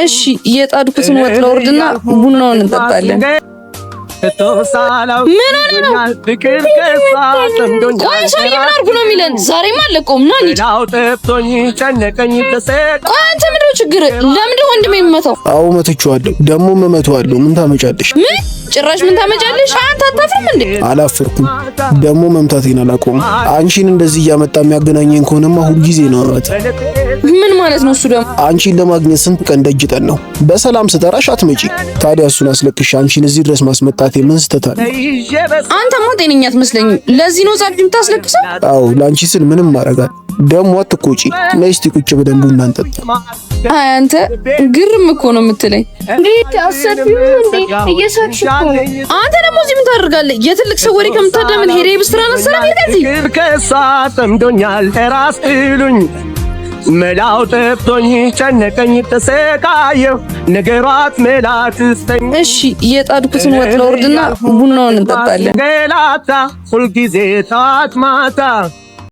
እሺ የጣድኩትን ወጥ ለወርድና ቡናውን እንጠጣለን። ምን ነው ቆይ ሰውዬ ምን አድርጉ ነው የሚለን? ዛሬማ አለቀውም ና እንሂድ። ቆይ አንተ ምንድን ነው ችግር? ለምንድን ወንድሜ የሚመታው? አዎ መትቼዋለሁ፣ ደግሞ እመታዋለሁ። ምን ታመጫለሽ? ምን ጭራሽ ምን ታመጫለሽ? አንተ አታፍርም እንዴ? አላፈርኩም፣ ደግሞ መምታቴን አላቆም። አንቺን እንደዚህ እያመጣ የሚያገናኘን ከሆነማ ሁልጊዜ ነው አመት። ምን ማለት ነው እሱ? ደግሞ አንቺን ለማግኘት ስንት ቀን ደጅጠን ነው። በሰላም ስጠራሽ አትመጪ። ታዲያ እሱን አስለቅሽ አንቺን እዚህ ድረስ ማስመጣቴ ምን ስተታል? አንተማ ጤነኛ አትመስለኝም። ለዚህ ነው ዛሬ የምታስለቅሰው? አዎ ለአንቺ ስል ምንም ማረጋል። ደግሞ አትቆጪ። ነይ እስቲ ቁጭ ብለን ቡና እንጠጣ። አይ አንተ ግርም እኮ ነው የምትለኝ። እንዴት አሰብዩ እንዴ? እየሳቅሽ እኮ ነው። አንተ ደግሞ እዚህ ምን ታደርጋለህ? የትልቅ ሰው ወሬ ከምታዳምን ሄሬ ብስትራን ሰላም ይልከዚህ ከሳ ጠምዶኛል ራስ እሉኝ መላው ጠፍቶኝ ጨነቀኝ ተሰቃየሁ ነገሯት መላት ስተኝ። እሺ የጣድኩትን ወጥ ለወርድና ቡናውን እንጠጣለን። ገላታ ሁልጊዜ ጠዋት ማታ